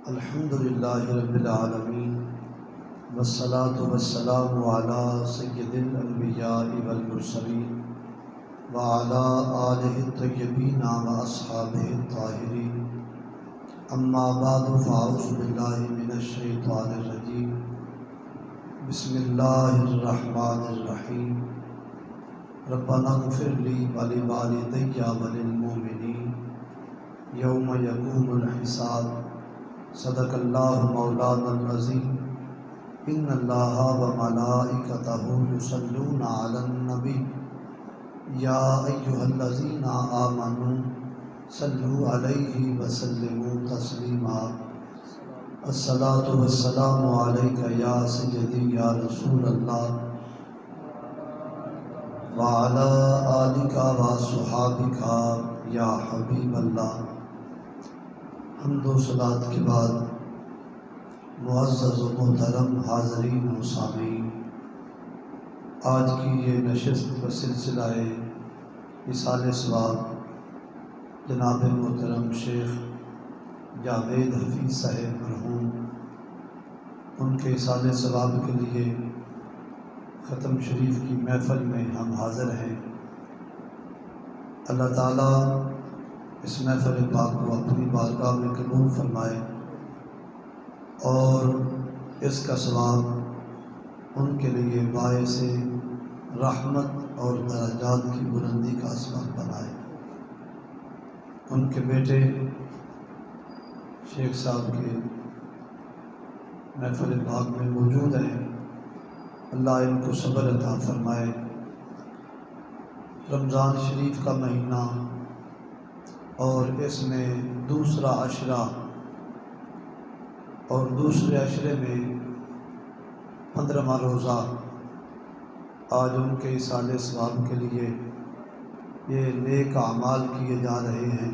الحمد للہ رب العالمین والصلاة والسلام علی سید الانبیاء والمرسلین وعلی آلہ الطیبین واصحابہ الطاہرین اما بعد فاعوذ باللہ من الشیطان الرجیم بسم اللہ الرحمن الرحیم ربنا اغفر لی ولوالدی وللمؤمنین یوم یقوم الحساب صدق اللہ مولانا العظیم ان اللہ وملائکتہ یصلون علی النبی یا ایھا الذین آمنوا صلوا علیہ وسلموا تسلیما الصلاۃ والسلام علیک یا سیدی یا رسول اللہ وعلی آلک وصحابک یا حبیب اللہ۔ حمد و صلات کے بعد معزز و محترم حاضرین و سامعین، آج کی یہ نشست کا سلسلہ اِصالِ ثواب جناب محترم شیخ جاوید حفیظ صاحب مرحوم، ان کے اِصالِ ثواب کے لیے ختم شریف کی محفل میں ہم حاضر ہیں۔ اللہ تعالیٰ اس محفل پاک کو اپنی بارگاہ میں قبول فرمائے اور اس کا ثواب ان کے لیے باعث رحمت اور درجات کی بلندی کا اسباب بنائے۔ ان کے بیٹے شیخ صاحب کے محفل پاک میں موجود ہیں، اللہ ان کو صبر عطا فرمائے۔ رمضان شریف کا مہینہ اور اس میں دوسرا عشرہ اور دوسرے عشرے میں 15واں روزہ، آج ان کے اِصالِ ثواب کے لیے یہ نیک اعمال کیے جا رہے ہیں۔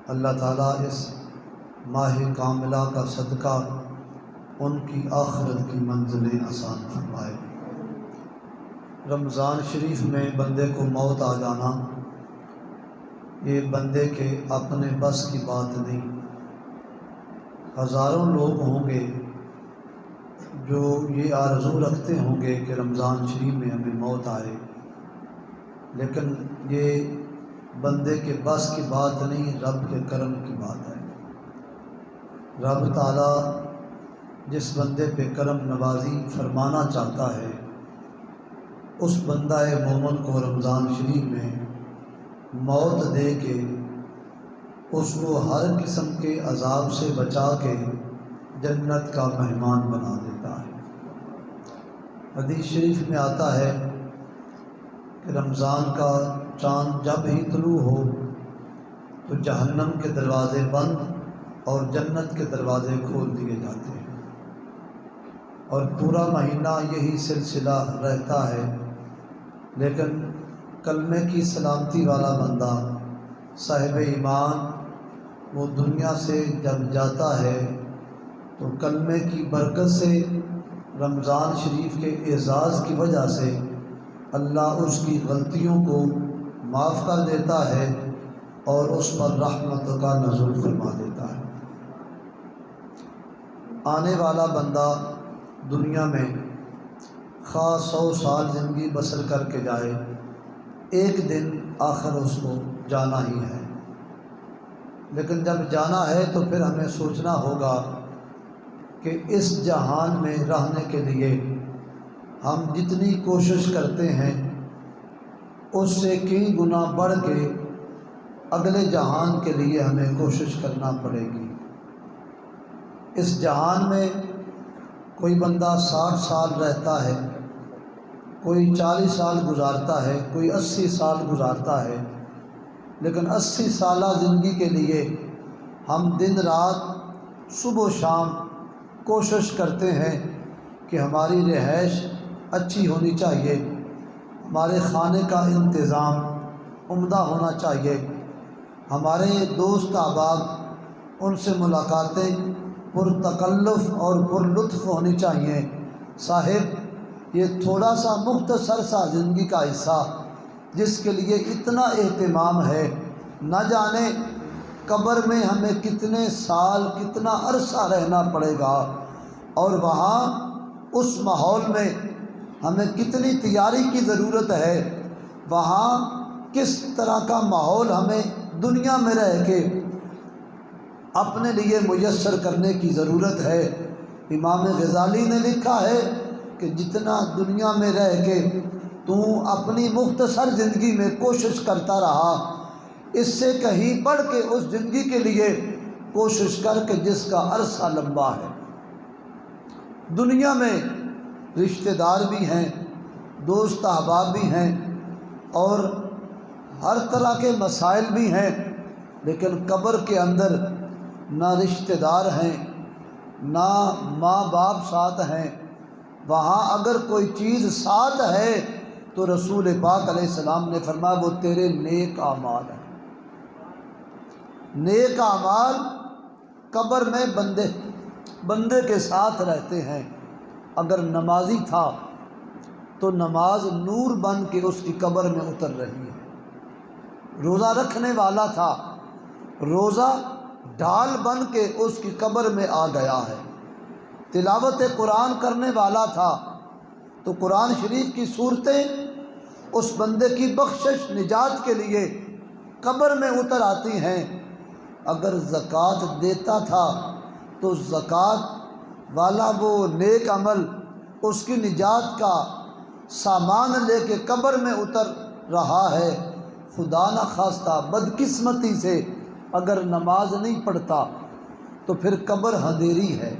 اللہ تعالیٰ اس ماہ کاملہ کا صدقہ ان کی آخرت کی منزلیں آسان فرمائے۔ رمضان شریف میں بندے کو موت آ جانا یہ بندے کے اپنے بس کی بات نہیں۔ ہزاروں لوگ ہوں گے جو یہ آرزو رکھتے ہوں گے کہ رمضان شریف میں ہمیں موت آئے، لیکن یہ بندے کے بس کی بات نہیں، رب کے کرم کی بات ہے۔ رب تعالیٰ جس بندے پہ کرم نوازی فرمانا چاہتا ہے، اس بندہ مومن کو رمضان شریف میں موت دے کے اس کو ہر قسم کے عذاب سے بچا کے جنت کا مہمان بنا دیتا ہے۔ حدیث شریف میں آتا ہے کہ رمضان کا چاند جب ہی طلوع ہو تو جہنم کے دروازے بند اور جنت کے دروازے کھول دیے جاتے ہیں، اور پورا مہینہ یہی سلسلہ رہتا ہے۔ لیکن کلمے کی سلامتی والا بندہ صاحب ایمان وہ دنیا سے جب جاتا ہے تو کلمے کی برکت سے، رمضان شریف کے اعزاز کی وجہ سے اللہ اس کی غلطیوں کو معاف کر دیتا ہے اور اس پر رحمت کا نزول فرما دیتا ہے۔ آنے والا بندہ دنیا میں خواہ 100 سال زندگی بسر کر کے جائے، ایک دن آخر اس کو جانا ہی ہے۔ لیکن جب جانا ہے تو پھر ہمیں سوچنا ہوگا کہ اس جہان میں رہنے کے لیے ہم جتنی کوشش کرتے ہیں اس سے کئی گنا بڑھ کے اگلے جہان کے لیے ہمیں کوشش کرنا پڑے گی۔ اس جہان میں کوئی بندہ 60 سال رہتا ہے، کوئی 40 سال گزارتا ہے، کوئی 80 سال گزارتا ہے، لیکن 80 سالہ زندگی کے لیے ہم دن رات صبح و شام کوشش کرتے ہیں کہ ہماری رہائش اچھی ہونی چاہیے، ہمارے کھانے کا انتظام عمدہ ہونا چاہیے، ہمارے دوست احباب ان سے ملاقاتیں پرتکلف اور پر لطف ہونی چاہیے۔ صاحب یہ تھوڑا سا مختصر سا زندگی کا حصہ جس کے لیے اتنا اہتمام ہے، نہ جانے قبر میں ہمیں کتنے سال کتنا عرصہ رہنا پڑے گا، اور وہاں اس ماحول میں ہمیں کتنی تیاری کی ضرورت ہے، وہاں کس طرح کا ماحول ہمیں دنیا میں رہ کے اپنے لیے میسر کرنے کی ضرورت ہے۔ امام غزالی نے لکھا ہے کہ جتنا دنیا میں رہ کے تو اپنی مختصر زندگی میں کوشش کرتا رہا، اس سے کہیں بڑھ کے اس زندگی کے لیے کوشش کر کے جس کا عرصہ لمبا ہے۔ دنیا میں رشتہ دار بھی ہیں، دوست احباب بھی ہیں، اور ہر طرح کے مسائل بھی ہیں، لیکن قبر کے اندر نہ رشتہ دار ہیں، نہ ماں باپ ساتھ ہیں۔ وہاں اگر کوئی چیز ساتھ ہے تو رسول پاک علیہ السلام نے فرمایا وہ تیرے نیک اعمال ہیں۔ نیک اعمال قبر میں بندے کے ساتھ رہتے ہیں۔ اگر نمازی تھا تو نماز نور بن کے اس کی قبر میں اتر رہی ہے۔ روزہ رکھنے والا تھا، روزہ ڈھال بن کے اس کی قبر میں آ گیا ہے۔ تلاوت قرآن کرنے والا تھا تو قرآن شریف کی صورتیں اس بندے کی بخشش نجات کے لیے قبر میں اتر آتی ہیں۔ اگر زکوٰۃ دیتا تھا تو زکوٰۃ والا وہ نیک عمل اس کی نجات کا سامان لے کے قبر میں اتر رہا ہے۔ خدا نہ خواستہ بدقسمتی سے اگر نماز نہیں پڑھتا تو پھر قبر اندھیری ہے،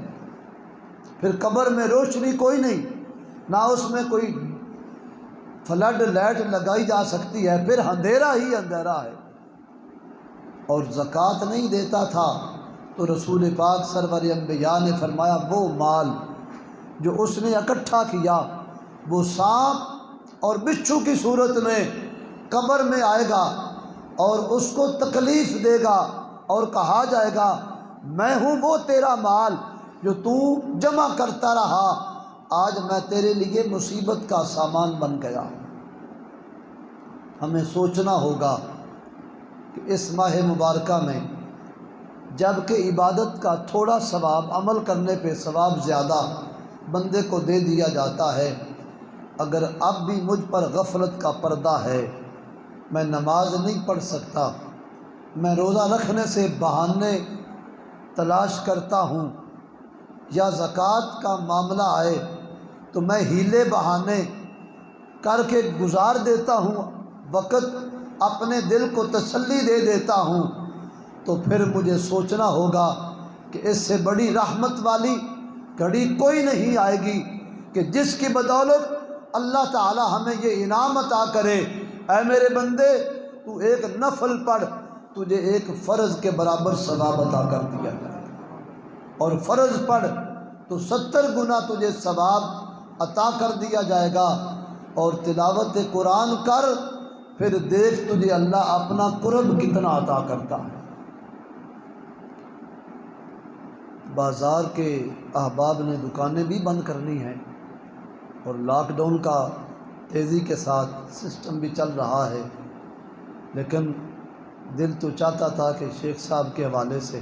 پھر قبر میں روشنی کوئی نہیں، نہ اس میں کوئی فلڈ لائٹ لگائی جا سکتی ہے، پھر اندھیرا ہی اندھیرا ہے۔ اور زکوٰۃ نہیں دیتا تھا تو رسول پاک سرور انبیاء نے فرمایا وہ مال جو اس نے اکٹھا کیا وہ سانپ اور بچھو کی صورت میں قبر میں آئے گا، اور اس کو تکلیف دے گا اور کہا جائے گا میں ہوں وہ تیرا مال جو تو جمع کرتا رہا، آج میں تیرے لیے مصیبت کا سامان بن گیا۔ ہمیں سوچنا ہوگا کہ اس ماہ مبارکہ میں جب کہ عبادت کا تھوڑا ثواب عمل کرنے پہ ثواب زیادہ بندے کو دے دیا جاتا ہے، اگر اب بھی مجھ پر غفلت کا پردہ ہے، میں نماز نہیں پڑھ سکتا، میں روزہ رکھنے سے بہانے تلاش کرتا ہوں، یا زکوٰۃ کا معاملہ آئے تو میں ہیلے بہانے کر کے گزار دیتا ہوں، وقت اپنے دل کو تسلی دے دیتا ہوں، تو پھر مجھے سوچنا ہوگا کہ اس سے بڑی رحمت والی گھڑی کوئی نہیں آئے گی کہ جس کی بدولت اللہ تعالی ہمیں یہ انعام عطا کرے، اے میرے بندے تو ایک نفل پڑھ، تجھے ایک فرض کے برابر ثواب عطا کر دیا جائے، اور فرض پڑھ تو 70 گنا تجھے ثواب عطا کر دیا جائے گا، اور تلاوت قرآن کر، پھر دیکھ تجھے اللہ اپنا قرب کتنا عطا کرتا ہے۔ بازار کے احباب نے دکانیں بھی بند کرنی ہیں، اور لاک ڈاؤن کا تیزی کے ساتھ سسٹم بھی چل رہا ہے، لیکن دل تو چاہتا تھا کہ شیخ صاحب کے حوالے سے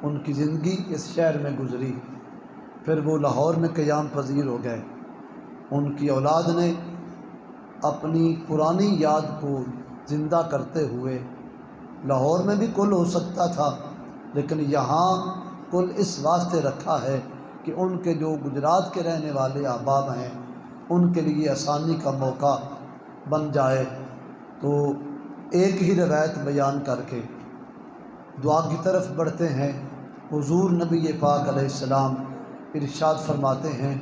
ان کی زندگی اس شہر میں گزری، پھر وہ لاہور میں قیام پذیر ہو گئے۔ ان کی اولاد نے اپنی پرانی یاد کو زندہ کرتے ہوئے لاہور میں بھی کل ہو سکتا تھا، لیکن یہاں کل اس واسطے رکھا ہے کہ ان کے جو گجرات کے رہنے والے احباب ہیں ان کے لیے آسانی کا موقع بن جائے۔ تو ایک ہی روایت بیان کر کے دعا کی طرف بڑھتے ہیں۔ حضور نبی پاک علیہ السلام ارشاد فرماتے ہیں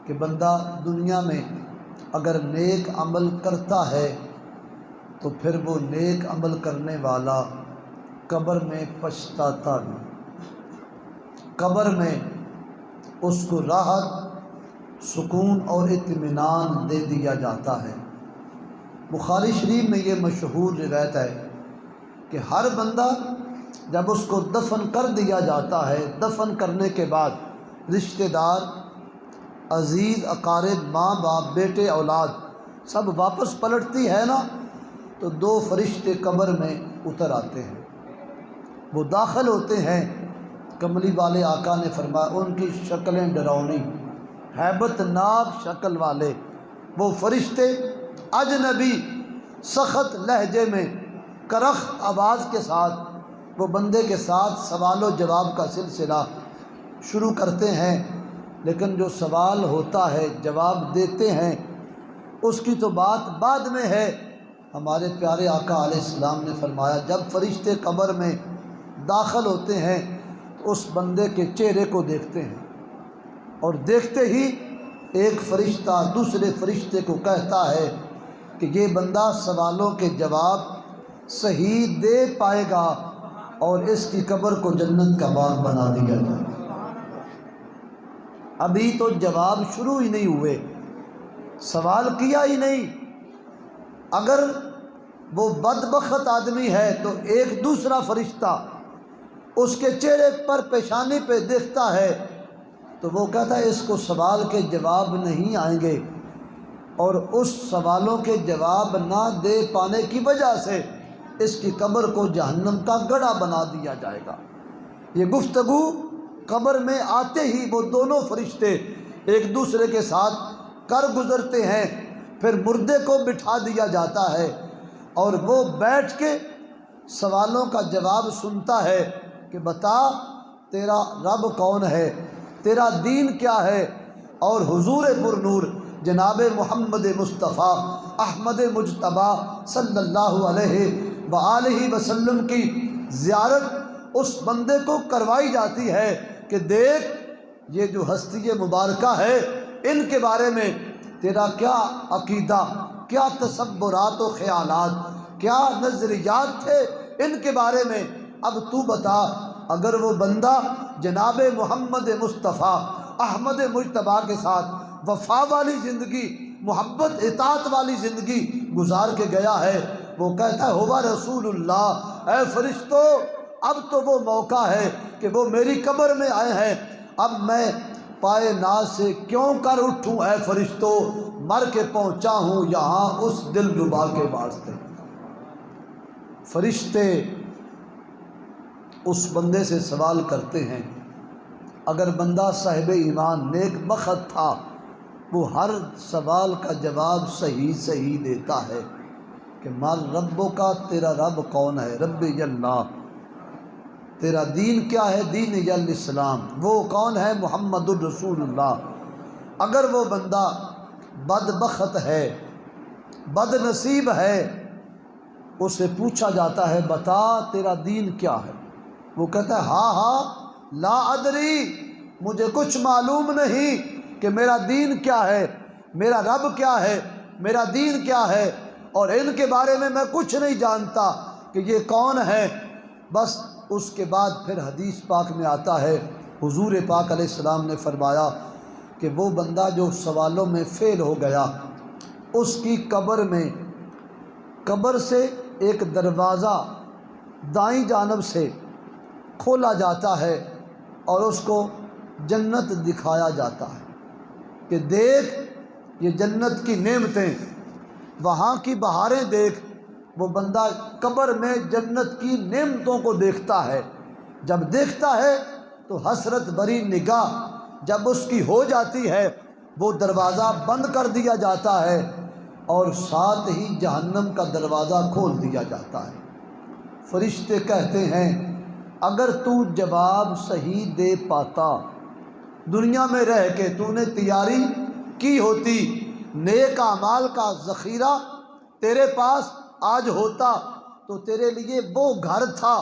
کہ بندہ دنیا میں اگر نیک عمل کرتا ہے تو پھر وہ نیک عمل کرنے والا قبر میں پچھتاتا نہیں، قبر میں اس کو راحت، سکون اور اطمینان دے دیا جاتا ہے۔ بخاری شریف میں یہ مشہور روایت ہے کہ ہر بندہ جب اس کو دفن کر دیا جاتا ہے، دفن کرنے کے بعد رشتہ دار، عزیز اقارب، ماں باپ، بیٹے، اولاد سب واپس پلٹتی ہے نا، تو 2 فرشتے قبر میں اتر آتے ہیں۔ وہ داخل ہوتے ہیں، کملی والے آقا نے فرمایا ان کی شکلیں ڈراؤنی، ہیبت ناک شکل والے وہ فرشتے، اجنبی سخت لہجے میں کرخ آواز کے ساتھ وہ بندے کے ساتھ سوال و جواب کا سلسلہ شروع کرتے ہیں۔ لیکن جو سوال ہوتا ہے جواب دیتے ہیں اس کی تو بات بعد میں ہے۔ ہمارے پیارے آقا علیہ السلام نے فرمایا جب فرشتے قبر میں داخل ہوتے ہیں تو اس بندے کے چہرے کو دیکھتے ہیں، اور دیکھتے ہی ایک فرشتہ دوسرے فرشتے کو کہتا ہے کہ یہ بندہ سوالوں کے جواب صحیح دے پائے گا اور اس کی قبر کو جنت کا باغ بنا دیا جائے گا۔ ابھی تو جواب شروع ہی نہیں ہوئے، سوال کیا ہی نہیں۔ اگر وہ بدبخت آدمی ہے تو ایک دوسرا فرشتہ اس کے چہرے پر پیشانی پہ دیکھتا ہے تو وہ کہتا ہے اس کو سوال کے جواب نہیں آئیں گے، اور اس سوالوں کے جواب نہ دے پانے کی وجہ سے اس کی قبر کو جہنم کا گڑھا بنا دیا جائے گا۔ یہ گفتگو قبر میں آتے ہی وہ دونوں فرشتے ایک دوسرے کے ساتھ کر گزرتے ہیں، پھر مردے کو بٹھا دیا جاتا ہے اور وہ بیٹھ کے سوالوں کا جواب سنتا ہے کہ بتا تیرا رب کون ہے، تیرا دین کیا ہے، اور حضور پر نور جناب محمد مصطفیٰ احمد مجتبیٰ صلی اللہ علیہ وآلہ وسلم کی زیارت اس بندے کو کروائی جاتی ہے کہ دیکھ یہ جو ہستی مبارکہ ہے ان کے بارے میں تیرا کیا عقیدہ، کیا تصورات و خیالات، کیا نظریات تھے ان کے بارے میں، اب تو بتا۔ اگر وہ بندہ جناب محمد مصطفیٰ احمد مجتبیٰ کے ساتھ وفا والی زندگی، محبت اطاعت والی زندگی گزار کے گیا ہے، وہ کہتا ہے ہوا رسول اللہ، اے فرشتو اب تو وہ موقع ہے کہ وہ میری قبر میں آئے ہیں، اب میں پائے ناز سے کیوں کر اٹھوں اے فرشتو، مر کے پہنچا ہوں یہاں اس دل ربا کے واسطے۔ فرشتے اس بندے سے سوال کرتے ہیں، اگر بندہ صاحب ایمان نیک بخت تھا وہ ہر سوال کا جواب صحیح دیتا ہے کہ مال ربوں کا، تیرا رب کون ہے، رب اللہ، تیرا دین کیا ہے، دین الاسلام، وہ کون ہے، محمد الرسول اللہ۔ اگر وہ بندہ بدبخت ہے، بد نصیب ہے، اسے پوچھا جاتا ہے بتا تیرا دین کیا ہے، وہ کہتا ہے ہاں لا ادری، مجھے کچھ معلوم نہیں کہ میرا دین کیا ہے، میرا رب کیا ہے، میرا دین کیا ہے، اور ان کے بارے میں کچھ نہیں جانتا کہ یہ کون ہے۔ بس اس کے بعد پھر حدیث پاک میں آتا ہے، حضور پاک علیہ السلام نے فرمایا کہ وہ بندہ جو سوالوں میں فیل ہو گیا اس کی قبر سے ایک دروازہ دائیں جانب سے کھولا جاتا ہے اور اس کو جنت دکھایا جاتا ہے کہ دیکھ یہ جنت کی نعمتیں، وہاں کی بہاریں دیکھ۔ وہ بندہ قبر میں جنت کی نعمتوں کو دیکھتا ہے، جب دیکھتا ہے تو حسرت بری نگاہ جب اس کی ہو جاتی ہے وہ دروازہ بند کر دیا جاتا ہے اور ساتھ ہی جہنم کا دروازہ کھول دیا جاتا ہے۔ فرشتے کہتے ہیں اگر تو جواب صحیح دے پاتا، دنیا میں رہ کے تو نے تیاری کی ہوتی، نیک اعمال کا ذخیرہ تیرے پاس آج ہوتا تو تیرے لیے وہ گھر تھا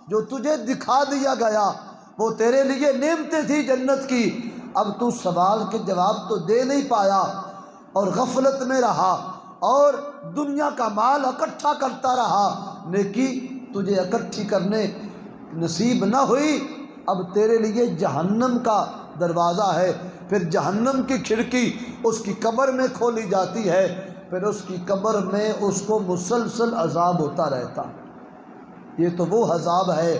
جو تجھے دکھا دیا گیا، وہ تیرے لیے نعمتیں تھی جنت کی، اب تو سوال کے جواب تو دے نہیں پایا اور غفلت میں رہا اور دنیا کا مال اکٹھا کرتا رہا، نیکی تجھے اکٹھی کرنے نصیب نہ ہوئی، اب تیرے لیے جہنم کا دروازہ ہے، پھر جہنم کی کھڑکی اس کی قبر میں کھولی جاتی ہے، پھر اس کی قبر میں اس کو مسلسل عذاب ہوتا رہتا۔ یہ تو وہ عذاب ہے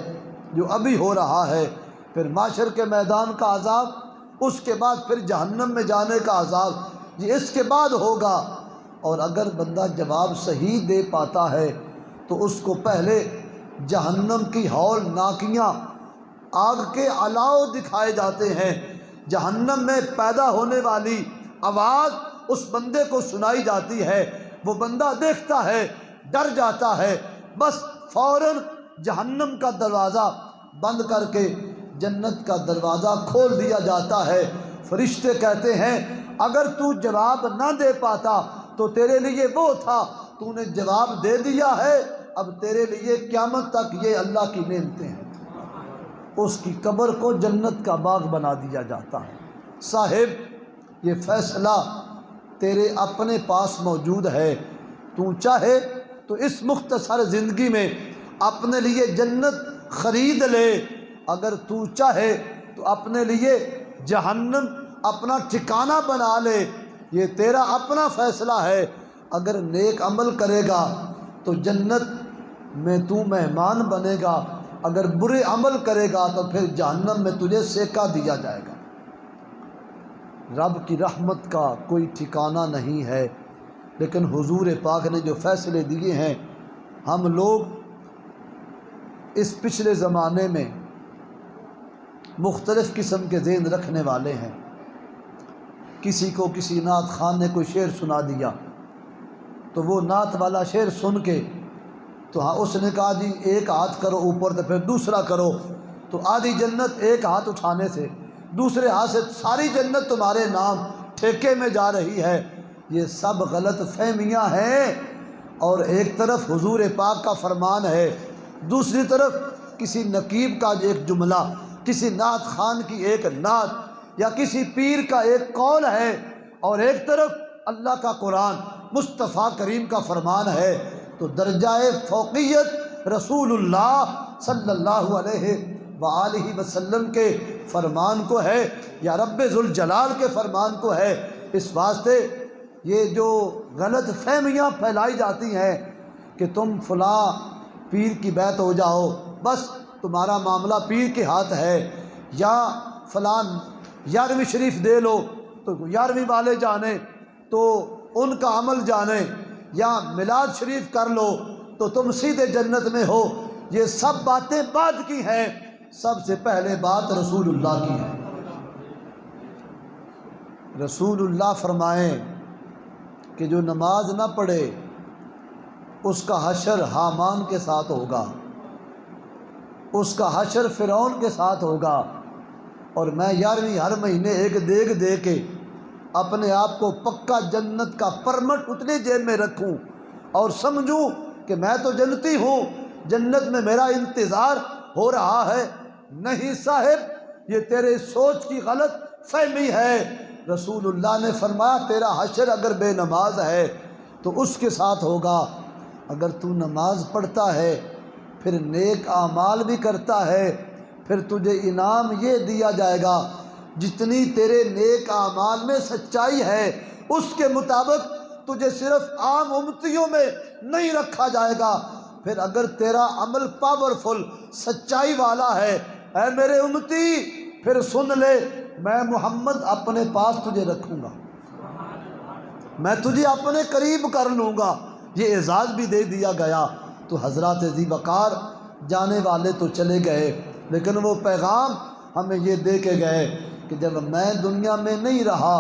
جو ابھی ہو رہا ہے، پھر معاشر کے میدان کا عذاب، اس کے بعد پھر جہنم میں جانے کا عذاب، یہ اس کے بعد ہوگا۔ اور اگر بندہ جواب صحیح دے پاتا ہے تو اس کو پہلے جہنم کی ہول ناکیاں، آگ کے الاؤ دکھائے جاتے ہیں، جہنم میں پیدا ہونے والی آواز اس بندے کو سنائی جاتی ہے، وہ بندہ دیکھتا ہے، ڈر جاتا ہے، بس فوراً جہنم کا دروازہ بند کر کے جنت کا دروازہ کھول دیا جاتا ہے۔ فرشتے کہتے ہیں اگر تو جواب نہ دے پاتا تو تیرے لیے وہ تھا، تو نے جواب دے دیا ہے، اب تیرے لیے قیامت تک یہ اللہ کی نعمتیں ہیں۔ اس کی قبر کو جنت کا باغ بنا دیا جاتا ہے۔ صاحب یہ فیصلہ تیرے اپنے پاس موجود ہے، تو چاہے تو اس مختصر زندگی میں اپنے لیے جنت خرید لے، اگر تو چاہے تو اپنے لیے جہنم اپنا ٹھکانہ بنا لے، یہ تیرا اپنا فیصلہ ہے۔ اگر نیک عمل کرے گا تو جنت میں تو مہمان بنے گا، اگر برے عمل کرے گا تو پھر جہنم میں تجھے سیکا دیا جائے گا۔ رب کی رحمت کا کوئی ٹھکانہ نہیں ہے، لیکن حضور پاک نے جو فیصلے دیے ہیں، ہم لوگ اس پچھلے زمانے میں مختلف قسم کے ذہن رکھنے والے ہیں۔ کسی کو کسی نعت خان نے کوئی شعر سنا دیا تو وہ نعت والا شعر سن کے تو ہاں اس نے کہا جی ایک ہاتھ کرو اوپر تو پھر دوسرا کرو، تو آدھی جنت ایک ہاتھ اٹھانے سے، دوسرے ہاتھ سے ساری جنت تمہارے نام ٹھیکے میں جا رہی ہے۔ یہ سب غلط فہمیاں ہیں، اور ایک طرف حضور پاک کا فرمان ہے، دوسری طرف کسی نقیب کا ایک جملہ، کسی نعت خان کی ایک نعت یا کسی پیر کا ایک قول ہے، اور ایک طرف اللہ کا قرآن مصطفیٰ کریم کا فرمان ہے۔ تو درجہ فوقیت رسول اللہ صلی اللہ علیہ وآلہ وسلم کے فرمان کو ہے، یا رب ذوالجلال کے فرمان کو ہے۔ اس واسطے یہ جو غلط فہمیاں پھیلائی جاتی ہیں کہ تم فلاں پیر کی بیعت ہو جاؤ، بس تمہارا معاملہ پیر کے ہاتھ ہے، یا فلاں یارویں شریف دے لو تو یارویں والے جانے تو ان کا عمل جانے، یا میلاد شریف کر لو تو تم سیدھے جنت میں ہو، یہ سب باتیں بعد کی ہیں، سب سے پہلے بات رسول اللہ کی ہے۔ رسول اللہ فرمائیں کہ جو نماز نہ پڑھے اس کا حشر حامان کے ساتھ ہوگا، اس کا حشر فرعون کے ساتھ ہوگا، اور میں 11ویں ہر مہینے ایک دیگ دے کے اپنے آپ کو پکا جنت کا پرمٹ اتنی جیب میں رکھوں اور سمجھوں کہ میں تو جنتی ہوں، جنت میں میرا انتظار ہو رہا ہے۔ نہیں صاحب، یہ تیرے سوچ کی غلط فہمی ہے۔ رسول اللہ نے فرمایا تیرا حشر اگر بے نماز ہے تو اس کے ساتھ ہوگا، اگر تو نماز پڑھتا ہے پھر نیک اعمال بھی کرتا ہے، پھر تجھے انعام یہ دیا جائے گا جتنی تیرے نیک اعمال میں سچائی ہے اس کے مطابق تجھے صرف عام امتیوں میں نہیں رکھا جائے گا۔ پھر اگر تیرا عمل پاورفل سچائی والا ہے، اے میرے امتی پھر سن لے، میں محمد اپنے پاس تجھے رکھوں گا، میں تجھے اپنے قریب کر لوں گا، یہ اعزاز بھی دے دیا گیا۔ تو حضرات ذی وقار جانے والے تو چلے گئے، لیکن وہ پیغام ہمیں یہ دے کے گئے کہ جب میں دنیا میں نہیں رہا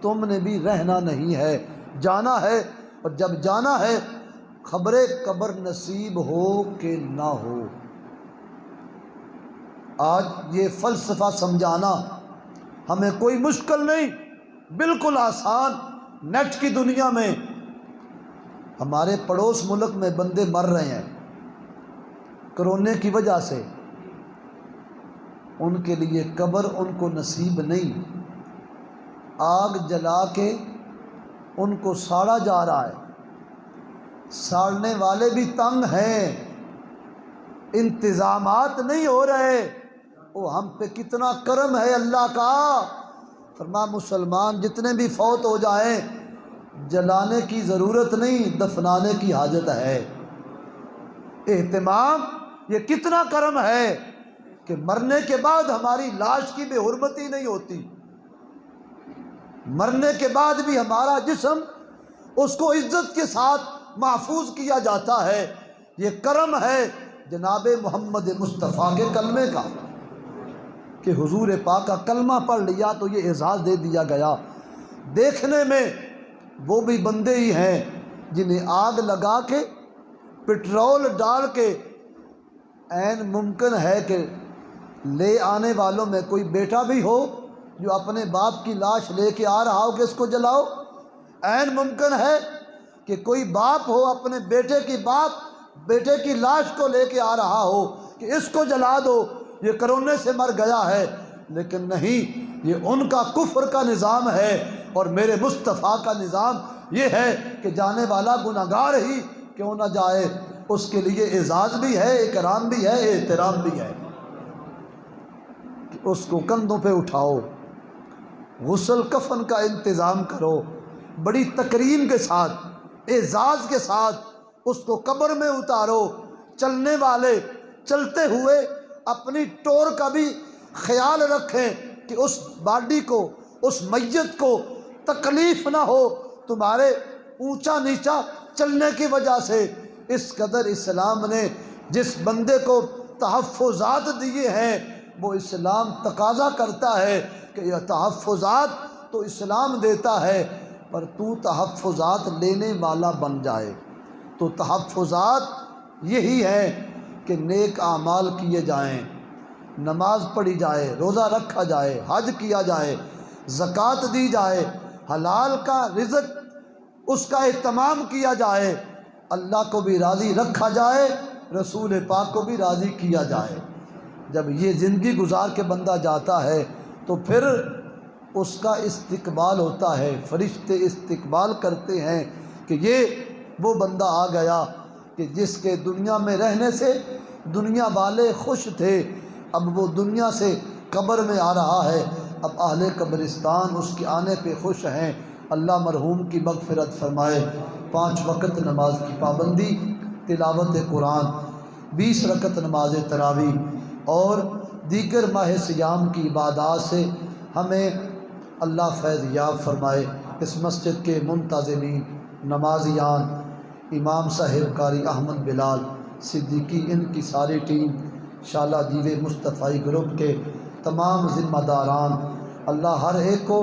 تم نے بھی رہنا نہیں ہے، جانا ہے، اور جب جانا ہے خبر قبر نصیب ہو کہ نہ ہو۔ آج یہ فلسفہ سمجھانا ہمیں کوئی مشکل نہیں، بالکل آسان۔ نیٹ کی دنیا میں ہمارے پڑوس ملک میں بندے مر رہے ہیں کرونے کی وجہ سے، ان کے لیے قبر ان کو نصیب نہیں، آگ جلا کے ان کو ساڑا جا رہا ہے، ساڑنے والے بھی تنگ ہیں، انتظامات نہیں ہو رہے۔ وہ ہم پہ کتنا کرم ہے اللہ کا، فرمایا مسلمان جتنے بھی فوت ہو جائیں جلانے کی ضرورت نہیں، دفنانے کی حاجت ہے۔ اہتمام یہ کتنا کرم ہے کہ مرنے کے بعد ہماری لاش کی بے حرمتی نہیں ہوتی، مرنے کے بعد بھی ہمارا جسم اس کو عزت کے ساتھ محفوظ کیا جاتا ہے۔ یہ کرم ہے جناب محمد مصطفیٰ کے کلمے کا، کہ حضور پاک کا کلمہ پڑھ لیا تو یہ اعزاز دے دیا گیا۔ دیکھنے میں وہ بھی بندے ہی ہیں جنہیں آگ لگا کے پٹرول ڈال کے عین ممکن ہے کہ لے آنے والوں میں کوئی بیٹا بھی ہو جو اپنے باپ کی لاش لے کے آ رہا ہو کہ اس کو جلاؤ۔ عین ممکن ہے کہ کوئی باپ ہو اپنے بیٹے کی لاش کو لے کے آ رہا ہو کہ اس کو جلا دو، یہ کرونے سے مر گیا ہے۔ لیکن نہیں، یہ ان کا کفر کا نظام ہے، اور میرے مصطفیٰ کا نظام یہ ہے کہ جانے والا گناہگار ہی کیوں نہ جائے، اس کے لیے اعزاز بھی ہے، اکرام بھی ہے، احترام بھی ہے کہ اس کو کندھوں پہ اٹھاؤ، غسل کفن کا انتظام کرو، بڑی تکریم کے ساتھ، اعزاز کے ساتھ اس کو قبر میں اتارو۔ چلنے والے چلتے ہوئے اپنی ٹور کا بھی خیال رکھیں کہ اس باڈی کو، اس میت کو تکلیف نہ ہو تمہارے اونچا نیچا چلنے کی وجہ سے۔ اس قدر اسلام نے جس بندے کو تحفظات دیے ہیں، وہ اسلام تقاضا کرتا ہے کہ یہ تحفظات تو اسلام دیتا ہے، پر تو تحفظات لینے والا بن جائے۔ تو تحفظات یہی ہیں کہ نیک اعمال کیے جائیں، نماز پڑھی جائے، روزہ رکھا جائے، حج کیا جائے، زکوٰۃ دی جائے، حلال کا رزق اس کا اہتمام کیا جائے، اللہ کو بھی راضی رکھا جائے، رسول پاک کو بھی راضی کیا جائے۔ جب یہ زندگی گزار کے بندہ جاتا ہے تو پھر اس کا استقبال ہوتا ہے، فرشتے استقبال کرتے ہیں کہ یہ وہ بندہ آ گیا کہ جس کے دنیا میں رہنے سے دنیا والے خوش تھے، اب وہ دنیا سے قبر میں آ رہا ہے، اب اہل قبرستان اس کے آنے پہ خوش ہیں۔ اللہ مرحوم کی مغفرت فرمائے۔ 5 وقت نماز کی پابندی، تلاوت قرآن، 20 رکعت نماز تراویح اور دیگر ماہ سیام کی عبادات سے ہمیں اللہ فیض یاب فرمائے۔ اس مسجد کے منتظمین، نمازیان، امام صاحب قاری احمد بلال صدیقی، ان کی ساری ٹیم، شالہ دیوے مصطفی گروپ کے تمام ذمہ داران، اللہ ہر ایک کو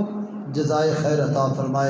جزائے خیر عطا فرمائے۔